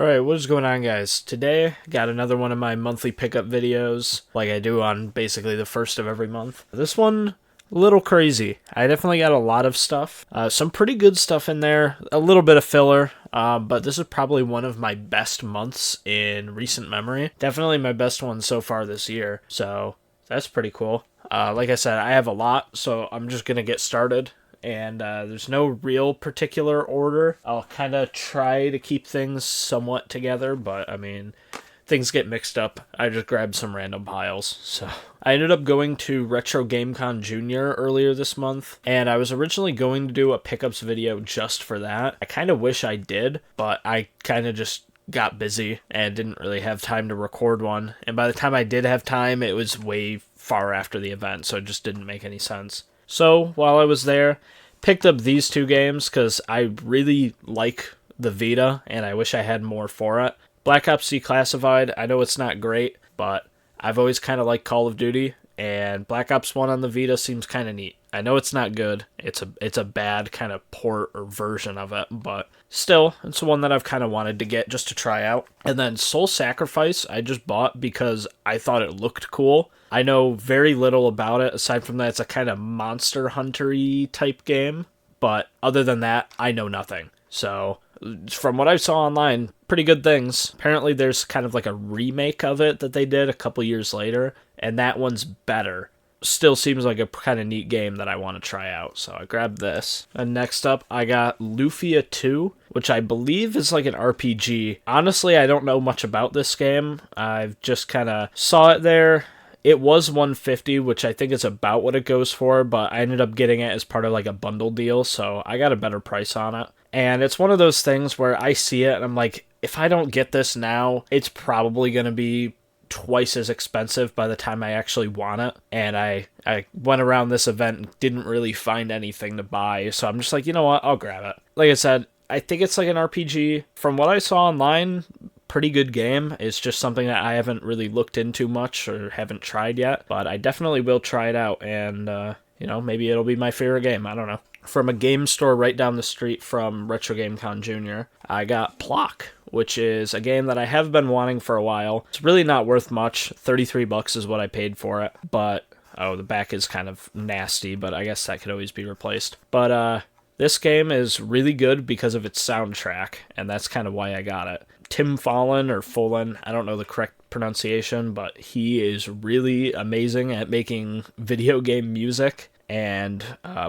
Alright, what is going on, guys? Today, got another one of my monthly pickup videos, like I do on basically the first of every month. This one, a little crazy. I definitely got a lot of stuff. Some pretty good stuff in there, a little bit of filler, but this is probably one of my best months in recent memory. Definitely my best one so far this year, so that's pretty cool. Like I said, I have a lot, so I'm just going to get started. And there's no real particular order. I'll kind of try to keep things somewhat together, but I mean, things get mixed up. I just grabbed some random piles. So I ended up going to Retro Game Con Junior earlier this month, and I was originally going to do a pickups video just for that. I kind of wish I did, but I kind of just got busy and didn't really have time to record one. And by the time I did have time, it was way far after the event, so it just didn't make any sense. So, while I was there, picked up these two games because I really like the Vita, and I wish I had more for it. Black Ops Declassified, I know it's not great, but I've always kind of liked Call of Duty, and Black Ops 1 on the Vita seems kind of neat. I know it's not good, it's a bad kind of port or version of it, but still, it's one that I've kind of wanted to get just to try out. And then Soul Sacrifice, I just bought because I thought it looked cool. I know very little about it, aside from that it's a kind of Monster Hunter-y type game, but other than that, I know nothing. So, from what I saw online, pretty good things. Apparently there's kind of like a remake of it that they did a couple years later, and that one's better. Still seems like a kind of neat game that I want to try out, so I grabbed this. And next up, I got Lufia 2, which I believe is like an RPG. Honestly, I don't know much about this game. I've just kind of saw it there. It was $150, which I think is about what it goes for, but I ended up getting it as part of like a bundle deal, so I got a better price on it. And it's one of those things where I see it and I'm like, if I don't get this now, it's probably going to be twice as expensive by the time I actually want it. And I went around this event and didn't really find anything to buy, so I'm just like, you know what, I'll grab it. Like I said, I think it's like an RPG. From what I saw online, pretty good game. It's just something that I haven't really looked into much or haven't tried yet, but I definitely will try it out, and maybe it'll be my favorite game. I don't know. From a game store right down the street from Retro Game Con Junior, I got Plok, which is a game that I have been wanting for a while. It's really not worth much. $33 is what I paid for it, but the back is kind of nasty, but I guess that could always be replaced. But this game is really good because of its soundtrack, and that's kind of why I got it. Tim Follin, or Follin, I don't know the correct pronunciation, but he is really amazing at making video game music, and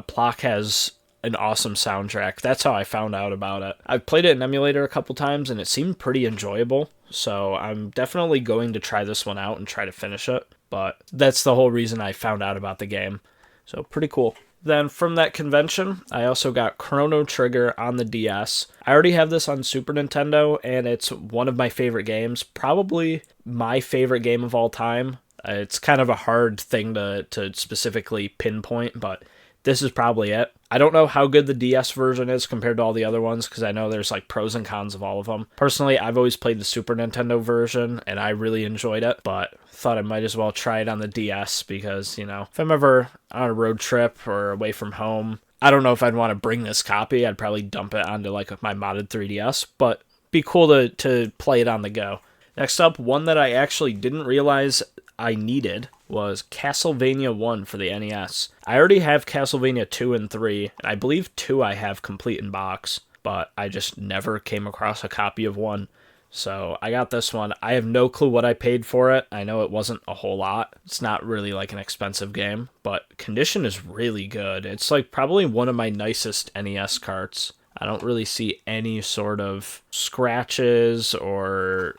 Plok has an awesome soundtrack. That's how I found out about it. I've played it in emulator a couple times, and it seemed pretty enjoyable, so I'm definitely going to try this one out and try to finish it, but that's the whole reason I found out about the game. So pretty cool. Then from that convention, I also got Chrono Trigger on the DS. I already have this on Super Nintendo, and it's one of my favorite games. Probably my favorite game of all time. It's kind of a hard thing to specifically pinpoint, but this is probably it. I don't know how good the DS version is compared to all the other ones, because I know there's like pros and cons of all of them. Personally, I've always played the Super Nintendo version, and I really enjoyed it, but thought I might as well try it on the DS, because, if I'm ever on a road trip or away from home, I don't know if I'd want to bring this copy. I'd probably dump it onto like my modded 3DS, but be cool to play it on the go. Next up, one that I actually didn't realize I needed was Castlevania 1 for the NES. I already have Castlevania 2 and 3, and I believe 2 I have complete in box, but I just never came across a copy of 1. So I got this one. I have no clue what I paid for it. I know it wasn't a whole lot. It's not really like an expensive game, but condition is really good. It's like probably one of my nicest NES carts. I don't really see any sort of scratches or,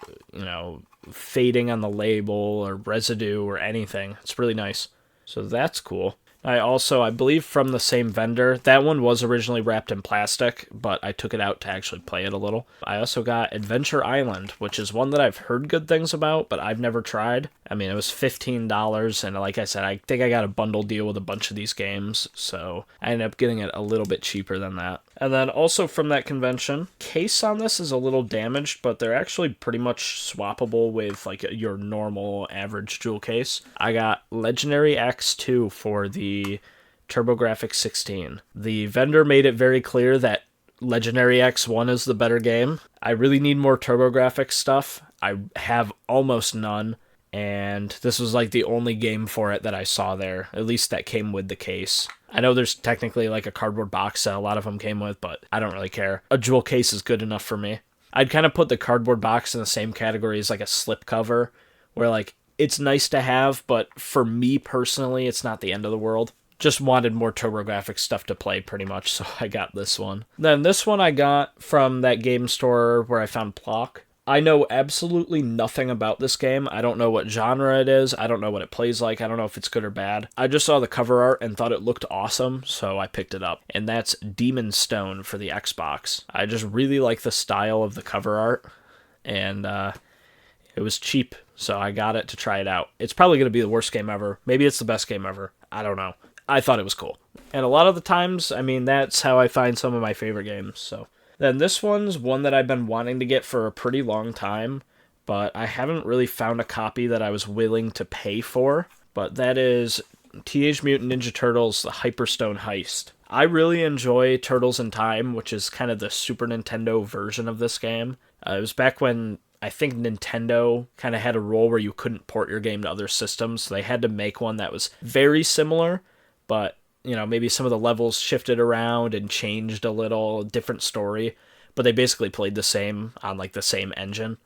fading on the label or residue or anything. It's really nice. So that's cool. I believe from the same vendor, that one was originally wrapped in plastic, but I took it out to actually play it a little. I also got Adventure Island, which is one that I've heard good things about, but I've never tried. I mean, it was $15, and like I said, I think I got a bundle deal with a bunch of these games, so I ended up getting it a little bit cheaper than that. And then also from that convention, case on this is a little damaged, but they're actually pretty much swappable with like your normal average jewel case. I got Legendary X2 for the TurboGrafx 16. The vendor made it very clear that Legendary X1 is the better game. I really need more TurboGrafx stuff. I have almost none, and this was like the only game for it that I saw there, at least that came with the case. I know there's technically like a cardboard box that a lot of them came with, but I don't really care. A jewel case is good enough for me. I'd kind of put the cardboard box in the same category as like a slipcover, where like it's nice to have, but for me personally, it's not the end of the world. Just wanted more TurboGrafx stuff to play pretty much, so I got this one. Then this one I got from that game store where I found Plock. I know absolutely nothing about this game. I don't know what genre it is. I don't know what it plays like. I don't know if it's good or bad. I just saw the cover art and thought it looked awesome, so I picked it up. And that's Demon's Stone for the Xbox. I just really like the style of the cover art, and it was cheap, so I got it to try it out. It's probably going to be the worst game ever. Maybe it's the best game ever. I don't know. I thought it was cool. And a lot of the times, I mean, that's how I find some of my favorite games, so. Then this one's one that I've been wanting to get for a pretty long time, but I haven't really found a copy that I was willing to pay for. But that is Teenage Mutant Ninja Turtles: The Hyperstone Heist. I really enjoy Turtles in Time, which is kind of the Super Nintendo version of this game. It was back when I think Nintendo kind of had a rule where you couldn't port your game to other systems, so they had to make one that was very similar, but you know, maybe some of the levels shifted around and changed a little, different story, but they basically played the same on like the same engine.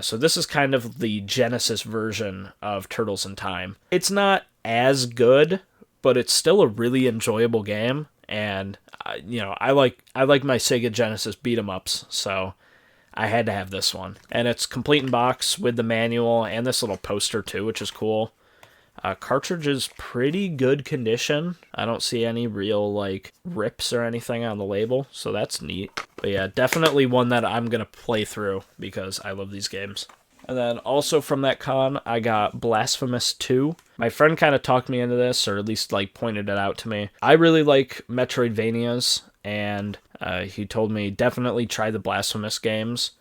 So this is kind of the Genesis version of Turtles in Time. It's not as good, but it's still a really enjoyable game, and you know, I like my Sega Genesis beat 'em ups, so I had to have this one. And it's complete in box with the manual and this little poster too, which is cool. Cartridge is pretty good condition. I don't see any real like rips or anything on the label, so that's neat. But yeah, definitely one that I'm gonna play through because I love these games. And then also from that con, I got Blasphemous 2. My friend kind of talked me into this, or at least like pointed it out to me. I really like Metroidvanias, and he told me definitely try the Blasphemous games.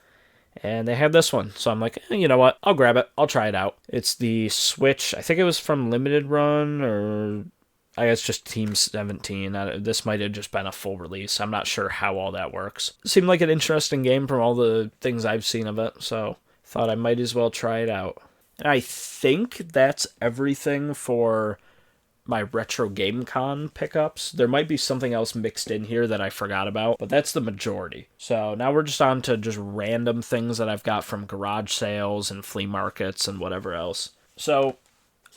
And they had this one, so I'm like, you know what, I'll grab it, I'll try it out. It's the Switch, I think it was from Limited Run, or I guess just Team 17. This might have just been a full release, I'm not sure how all that works. It seemed like an interesting game from all the things I've seen of it, so thought I might as well try it out. And I think that's everything for my Retro Game Con pickups. There might be something else mixed in here that I forgot about, but that's the majority. So now we're just on to just random things that I've got from garage sales and flea markets and whatever else. So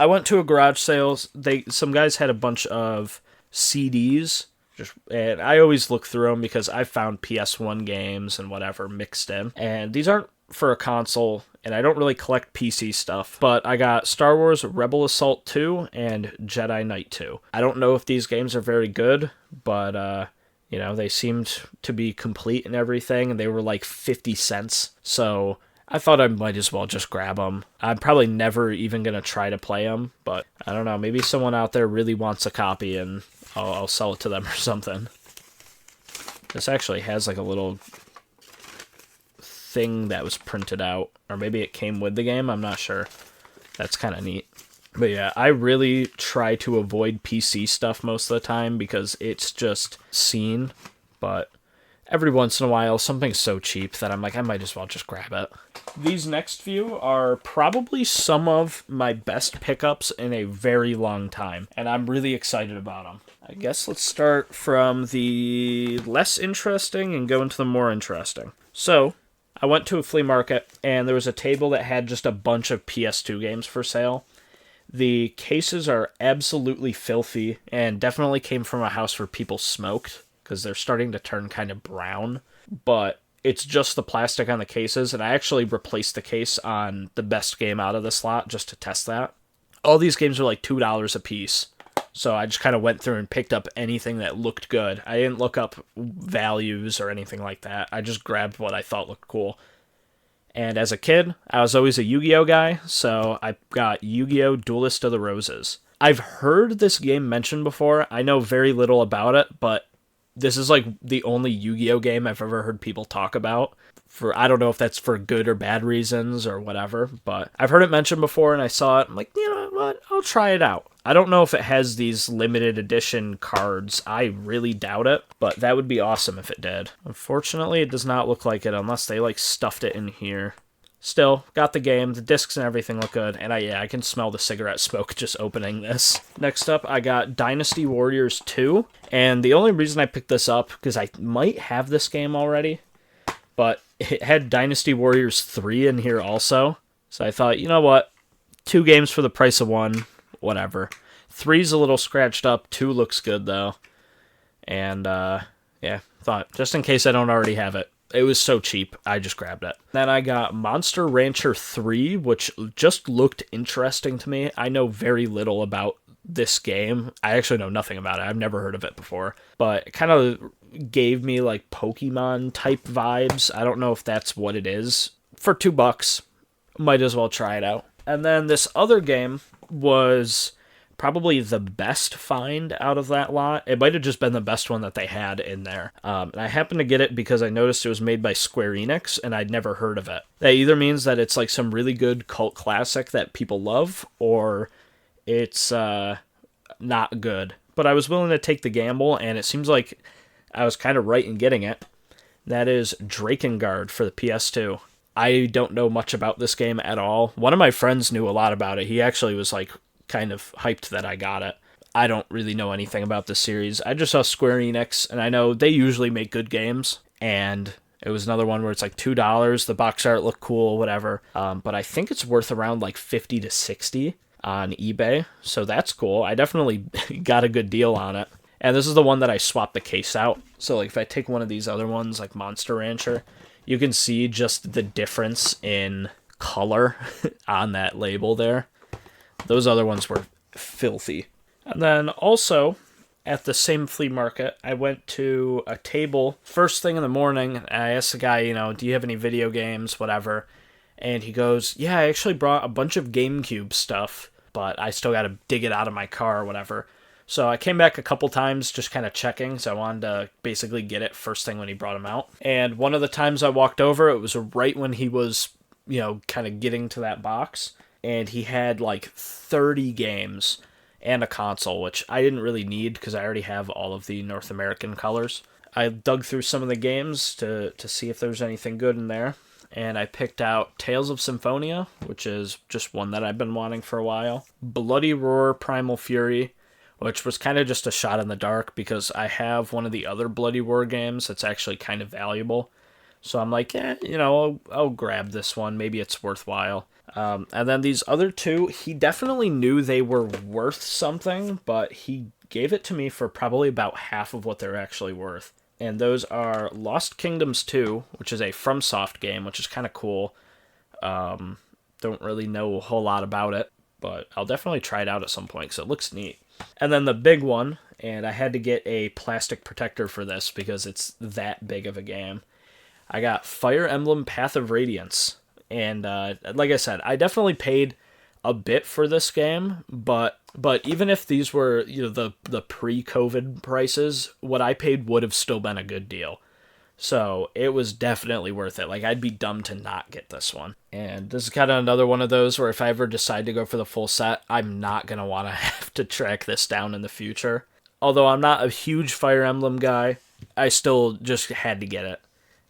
I went to a garage sales. Some guys had a bunch of CDs, and I always look through them because I found PS1 games and whatever mixed in. And these aren't for a console, and I don't really collect PC stuff, but I got Star Wars Rebel Assault 2 and Jedi Knight 2. I don't know if these games are very good, but you know, they seemed to be complete and everything, and they were like 50 cents, so I thought I might as well just grab them. I'm probably never even going to try to play them, but I don't know, maybe someone out there really wants a copy, and I'll sell it to them or something. This actually has like a little thing that was printed out, or maybe it came with the game, I'm not sure. That's kind of neat. But yeah, I really try to avoid PC stuff most of the time because it's just seen, but every once in a while something's so cheap that I'm like, I might as well just grab it. These next few are probably some of my best pickups in a very long time, and I'm really excited about them. I guess let's start from the less interesting and go into the more interesting. So I went to a flea market, and there was a table that had just a bunch of PS2 games for sale. The cases are absolutely filthy, and definitely came from a house where people smoked, because they're starting to turn kind of brown. But it's just the plastic on the cases, and I actually replaced the case on the best game out of the slot just to test that. All these games are like $2 a piece. So I just kind of went through and picked up anything that looked good. I didn't look up values or anything like that. I just grabbed what I thought looked cool. And as a kid, I was always a Yu-Gi-Oh guy, so I got Yu-Gi-Oh! Duelist of the Roses. I've heard this game mentioned before. I know very little about it, but this is like the only Yu-Gi-Oh game I've ever heard people talk about. I don't know if that's for good or bad reasons or whatever, but I've heard it mentioned before and I saw it. I'm like, you know what? I'll try it out. I don't know if it has these limited edition cards. I really doubt it, but that would be awesome if it did. Unfortunately, it does not look like it unless they like stuffed it in here. Still, got the game, the discs and everything look good, and I can smell the cigarette smoke just opening this. Next up, I got Dynasty Warriors 2, and the only reason I picked this up, because I might have this game already, but it had Dynasty Warriors 3 in here also, so I thought, you know what, 2 games for the price of 1, whatever. 3's a little scratched up, 2 looks good though, and yeah, thought, just in case I don't already have it. It was so cheap, I just grabbed it. Then I got Monster Rancher 3, which just looked interesting to me. I know very little about this game. I actually know nothing about it. I've never heard of it before. But it kind of gave me like Pokemon type vibes. I don't know if that's what it is. For $2, might as well try it out. And then this other game was probably the best find out of that lot. It might have just been the best one that they had in there. And I happened to get it because I noticed it was made by Square Enix, and I'd never heard of it. That either means that it's like some really good cult classic that people love, or it's not good. But I was willing to take the gamble, and it seems like I was kind of right in getting it. That is Drakengard for the PS2. I don't know much about this game at all. One of my friends knew a lot about it. He actually was like kind of hyped that I got it. I don't really know anything about this series. I just saw Square Enix, and I know they usually make good games, and it was another one where it's like $2. The box art looked cool, whatever. But I think it's worth around like $50 to $60 on eBay, so that's cool. I definitely got a good deal on it. And this is the one that I swapped the case out. So like if I take one of these other ones, like Monster Rancher, you can see just the difference in color on that label there. Those other ones were filthy. And then also, at the same flea market, I went to a table first thing in the morning, and I asked the guy, do you have any video games, whatever. And he goes, yeah, I actually brought a bunch of GameCube stuff, but I still got to dig it out of my car or whatever. So I came back a couple times just kind of checking, so I wanted to basically get it first thing when he brought them out. And one of the times I walked over, it was right when he was, kind of getting to that box. And he had like 30 games and a console, which I didn't really need because I already have all of the North American colors. I dug through some of the games to see if there was anything good in there, and I picked out Tales of Symphonia, which is just one that I've been wanting for a while. Bloody Roar Primal Fury, which was kind of just a shot in the dark because I have one of the other Bloody Roar games that's actually kind of valuable. So I'm like, I'll grab this one. Maybe it's worthwhile. And then these other two, he definitely knew they were worth something, but he gave it to me for probably about half of what they're actually worth. And those are Lost Kingdoms 2, which is a FromSoft game, which is kind of cool. Don't really know a whole lot about it, but I'll definitely try it out at some point because it looks neat. And then the big one, and I had to get a plastic protector for this because it's that big of a game. I got Fire Emblem Path of Radiance. And like I said, I definitely paid a bit for this game, but even if these were the pre-COVID prices, what I paid would have still been a good deal. So it was definitely worth it. Like, I'd be dumb to not get this one. And this is kind of another one of those where if I ever decide to go for the full set, I'm not going to want to have to track this down in the future. Although I'm not a huge Fire Emblem guy, I still just had to get it.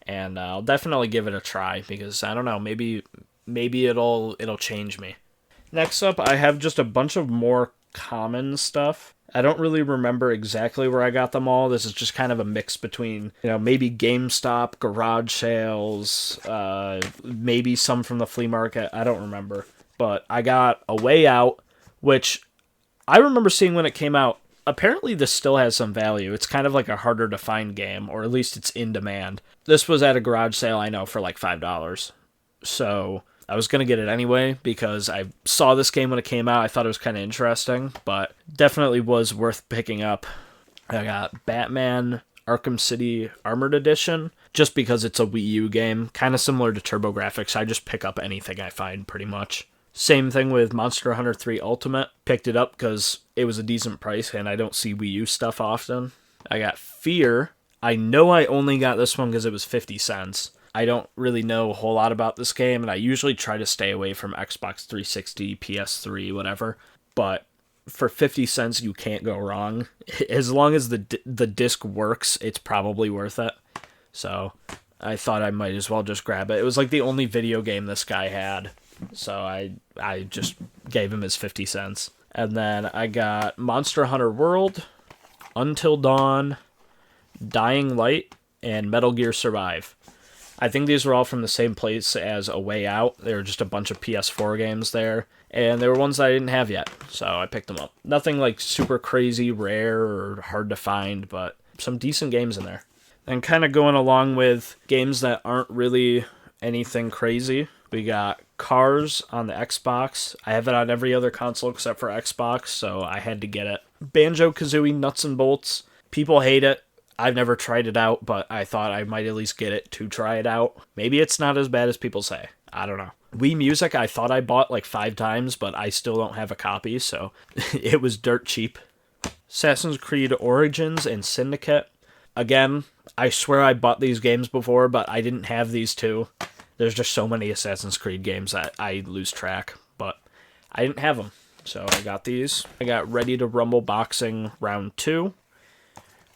And I'll definitely give it a try because, I don't know, maybe it'll change me. Next up, I have just a bunch of more common stuff. I don't really remember exactly where I got them all. This is just kind of a mix between, maybe GameStop, garage sales, maybe some from the flea market. I don't remember. But I got A Way Out, which I remember seeing when it came out. Apparently this still has some value. It's kind of like a harder to find game, or at least it's in demand. This was at a garage sale, I know, for like $5. So I was going to get it anyway because I saw this game when it came out. I thought it was kind of interesting, but definitely was worth picking up. I got Batman Arkham City Armored Edition just because it's a Wii U game, kind of similar to TurboGrafx. I just pick up anything I find pretty much. Same thing with Monster Hunter 3 Ultimate. Picked it up because it was a decent price and I don't see Wii U stuff often. I got Fear. I know I only got this one because it was 50 cents. I don't really know a whole lot about this game, and I usually try to stay away from Xbox 360, PS3, whatever. But for 50 cents, you can't go wrong. As long as the disc works, it's probably worth it. So I thought I might as well just grab it. It was like the only video game this guy had. So I just gave him his 50 cents. And then I got Monster Hunter World, Until Dawn, Dying Light, and Metal Gear Survive. I think these were all from the same place as A Way Out. They were just a bunch of PS4 games there. And they were ones that I didn't have yet, so I picked them up. Nothing like super crazy, rare, or hard to find, but some decent games in there. And kind of going along with games that aren't really anything crazy, we got Cars on the Xbox. I have it on every other console except for Xbox, so I had to get it. Banjo-Kazooie Nuts and Bolts. People hate it. I've never tried it out, but I thought I might at least get it to try it out. Maybe it's not as bad as people say. I don't know. Wii Music, I thought I bought like 5 times, but I still don't have a copy, so it was dirt cheap. Assassin's Creed Origins and Syndicate. Again, I swear I bought these games before, but I didn't have these two. There's just so many Assassin's Creed games that I lose track, but I didn't have them, so I got these. I got Ready to Rumble Boxing Round 2.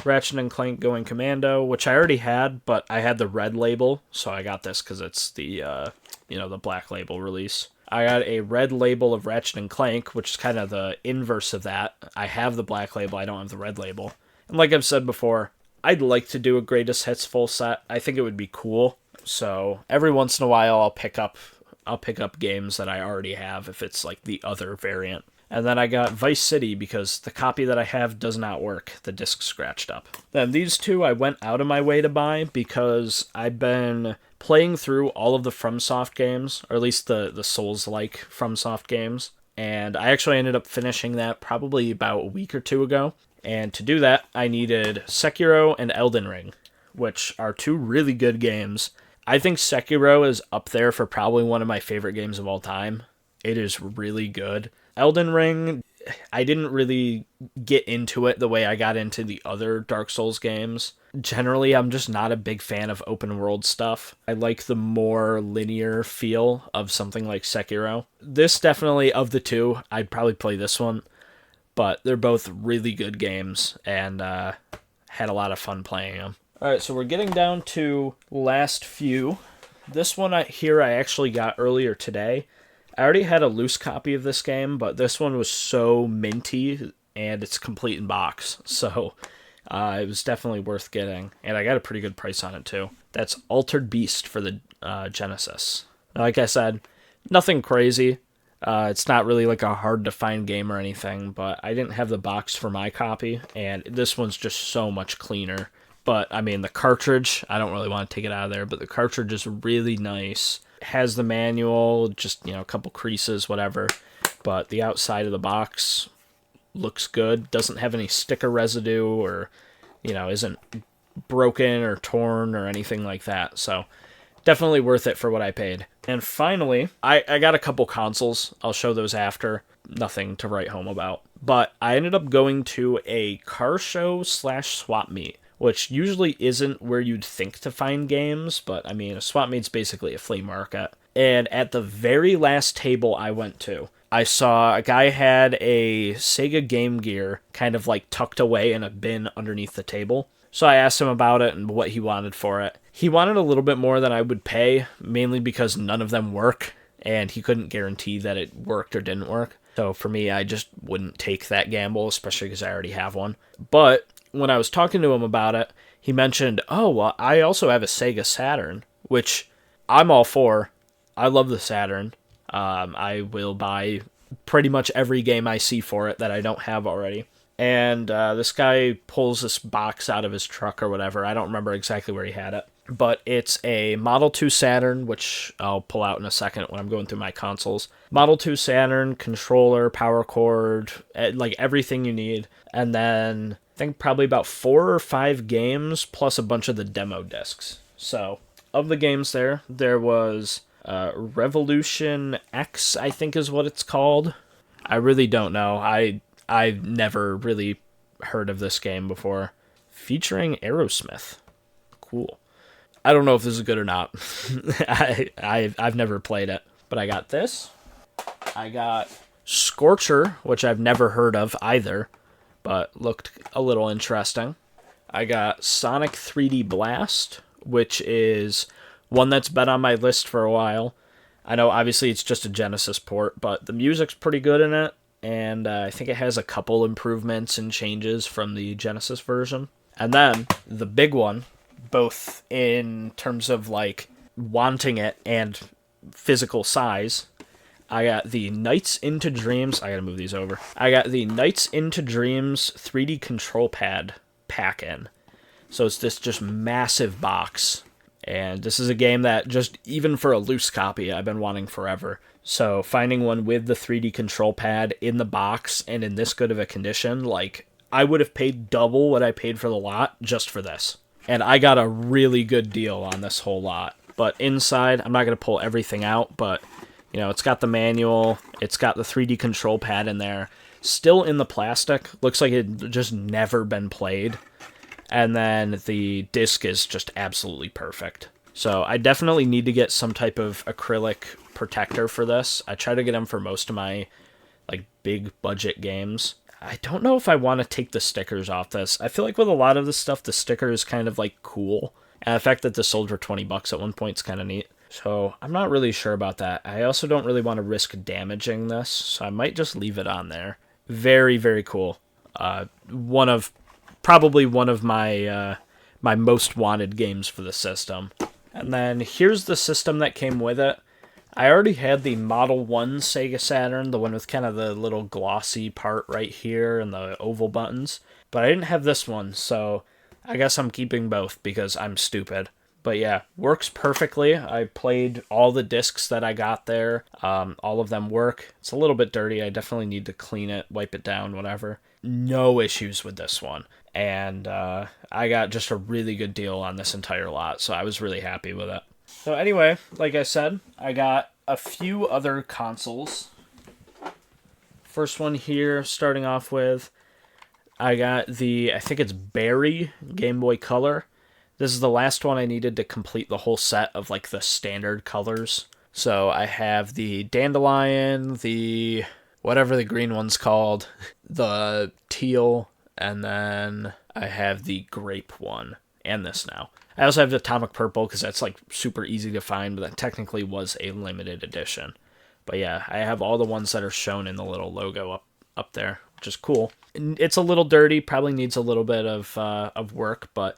Ratchet & Clank Going Commando, which I already had, but I had the red label, so I got this because it's the, the black label release. I got a red label of Ratchet & Clank, which is kind of the inverse of that. I have the black label, I don't have the red label. And like I've said before, I'd like to do a greatest hits full set. I think it would be cool. So every once in a while I'll pick up games that I already have if it's like the other variant. And then I got Vice City because the copy that I have does not work. The disc's scratched up. Then these two I went out of my way to buy because I've been playing through all of the FromSoft games, or at least the Souls-like FromSoft games. And I actually ended up finishing that probably about a week or two ago. And to do that, I needed Sekiro and Elden Ring, which are two really good games. I think Sekiro is up there for probably one of my favorite games of all time. It is really good. Elden Ring, I didn't really get into it the way I got into the other Dark Souls games. Generally, I'm just not a big fan of open world stuff. I like the more linear feel of something like Sekiro. This definitely, of the two, I'd probably play this one. But they're both really good games, and had a lot of fun playing them. Alright, so we're getting down to last few. This one I actually got earlier today. I already had a loose copy of this game, but this one was so minty, and it's complete in box. So it was definitely worth getting, and I got a pretty good price on it too. That's Altered Beast for the Genesis. Like I said, nothing crazy. It's not really like a hard-to-find game or anything, but I didn't have the box for my copy, and this one's just so much cleaner. But, I mean, the cartridge, I don't really want to take it out of there, but the cartridge is really nice. It has the manual, just, a couple creases, whatever. But the outside of the box looks good. Doesn't have any sticker residue or, isn't broken or torn or anything like that. So, definitely worth it for what I paid. And finally, I got a couple consoles. I'll show those after. Nothing to write home about. But I ended up going to a car show / swap meet, which usually isn't where you'd think to find games, but I mean, a swap meet's basically a flea market. And at the very last table I went to, I saw a guy had a Sega Game Gear kind of like tucked away in a bin underneath the table. So I asked him about it and what he wanted for it. He wanted a little bit more than I would pay, mainly because none of them work, and he couldn't guarantee that it worked or didn't work. So for me, I just wouldn't take that gamble, especially because I already have one. But when I was talking to him about it, he mentioned, oh, well, I also have a Sega Saturn, which I'm all for. I love the Saturn. I will buy pretty much every game I see for it that I don't have already. And this guy pulls this box out of his truck or whatever. I don't remember exactly where he had it. But it's a Model 2 Saturn, which I'll pull out in a second when I'm going through my consoles. Model 2 Saturn, controller, power cord, like everything you need. And then I think probably about 4 or 5 games plus a bunch of the demo discs. So of the games there was Revolution X, I think is what it's called. I really don't know. I've never really heard of this game before. Featuring Aerosmith. Cool. I don't know if this is good or not. I've never played it. But I got this. I got Scorcher, which I've never heard of either, but looked a little interesting. I got Sonic 3D Blast, which is one that's been on my list for a while. I know obviously it's just a Genesis port, but the music's pretty good in it, and I think it has a couple improvements and changes from the Genesis version. And then the big one, both in terms of like wanting it and physical size, I got the Nights into Dreams. I gotta move these over. I got the Nights into Dreams 3D control pad pack-in. So it's this just massive box. And this is a game that just, even for a loose copy, I've been wanting forever. So finding one with the 3D control pad in the box and in this good of a condition, like, I would have paid double what I paid for the lot just for this. And I got a really good deal on this whole lot. But inside, I'm not going to pull everything out, but, you know, it's got the manual, it's got the 3D control pad in there, still in the plastic, looks like it just never been played. And then the disc is just absolutely perfect. So I definitely need to get some type of acrylic protector for this. I try to get them for most of my like big budget games. I don't know if I want to take the stickers off this. I feel like with a lot of this stuff, the sticker is kind of like cool. And the fact that this sold for $20 at one point is kind of neat. So I'm not really sure about that. I also don't really want to risk damaging this, so I might just leave it on there. Very, very cool. Probably one of my my most wanted games for the system. And then here's the system that came with it. I already had the Model 1 Sega Saturn, the one with kind of the little glossy part right here and the oval buttons. But I didn't have this one, so I guess I'm keeping both because I'm stupid. But yeah, works perfectly. I played all the discs that I got there. All of them work. It's a little bit dirty. I definitely need to clean it, wipe it down, whatever. No issues with this one. And I got just a really good deal on this entire lot, so I was really happy with it. So anyway, like I said, I got a few other consoles. First one here, starting off with, I got I think it's Berry Game Boy Color. This is the last one I needed to complete the whole set of like the standard colors. So I have the Dandelion, the whatever the green one's called, the teal, and then I have the grape one, and this now. I also have the Atomic Purple because that's like super easy to find, but that technically was a limited edition. But yeah, I have all the ones that are shown in the little logo up there, which is cool. It's a little dirty, probably needs a little bit of work, but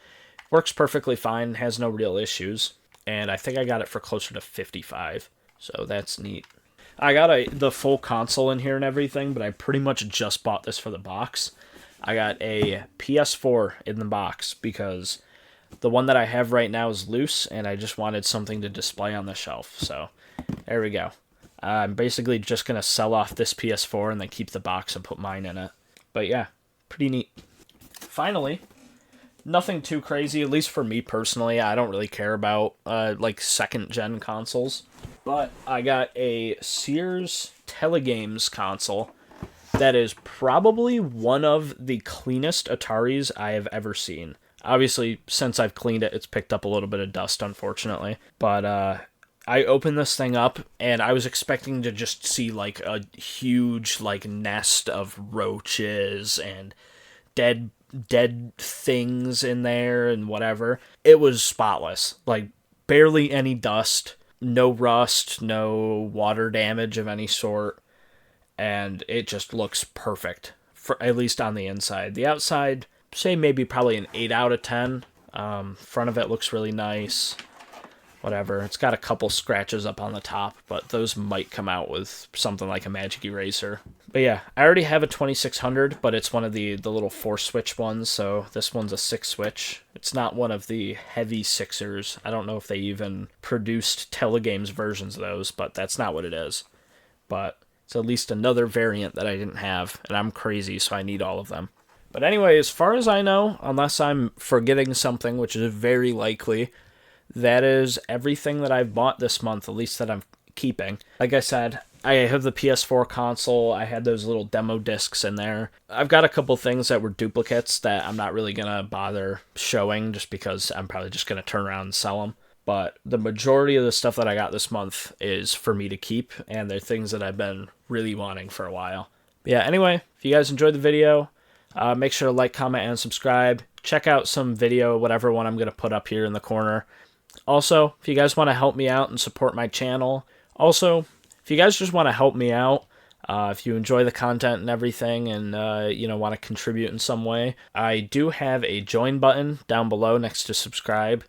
works perfectly fine, has no real issues. And I think I got it for closer to $55, so that's neat. I got the full console in here and everything, but I pretty much just bought this for the box. I got a PS4 in the box because the one that I have right now is loose, and I just wanted something to display on the shelf. So there we go. I'm basically just going to sell off this PS4 and then keep the box and put mine in it. But yeah, pretty neat. Finally, nothing too crazy, at least for me personally. I don't really care about like second-gen consoles. But I got a Sears Telegames console that is probably one of the cleanest Ataris I have ever seen. Obviously, since I've cleaned it, it's picked up a little bit of dust, unfortunately. But I opened this thing up, and I was expecting to just see like a huge like nest of roaches and dead things in there and whatever. It was spotless. Like, barely any dust, no rust, no water damage of any sort. And it just looks perfect, for at least on the inside. The outside, say maybe probably an 8 out of 10. Front of it looks really nice. Whatever. It's got a couple scratches up on the top, but those might come out with something like a magic eraser. But yeah, I already have a 2600, but it's one of the little 4-switch ones, so this one's a 6-switch. It's not one of the heavy 6ers. I don't know if they even produced Telegames versions of those, but that's not what it is. But it's at least another variant that I didn't have, and I'm crazy, so I need all of them. But anyway, as far as I know, unless I'm forgetting something, which is very likely, that is everything that I've bought this month, at least that I'm keeping. Like I said, I have the PS4 console. I had those little demo discs in there. I've got a couple things that were duplicates that I'm not really going to bother showing just because I'm probably just going to turn around and sell them. but the majority of the stuff that I got this month is for me to keep, and they're things that I've been really wanting for a while. But yeah, anyway, if you guys enjoyed the video, make sure to like, comment, and subscribe. Check out some video, whatever one I'm going to put up here in the corner. Also, if you guys want to help me out and support my channel, also, if you guys just want to help me out, if you enjoy the content and everything and, want to contribute in some way, I do have a join button down below next to subscribe.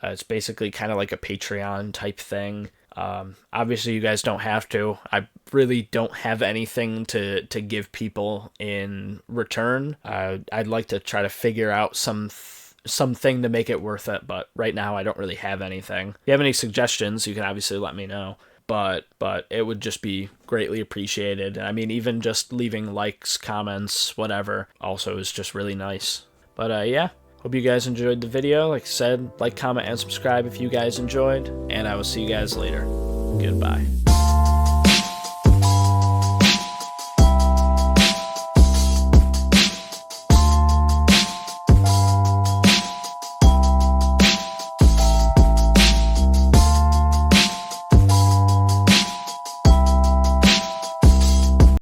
It's basically kind of like a Patreon type thing. Obviously, you guys don't have to. I really don't have anything to give people in return. I'd like to try to figure out something to make it worth it, but right now I don't really have anything. If you have any suggestions, you can obviously let me know. But it would just be greatly appreciated. I mean, even just leaving likes, comments, whatever, also is just really nice. But yeah. Hope you guys enjoyed the video. Like I said, like, comment, and subscribe if you guys enjoyed, and I will see you guys later. Goodbye.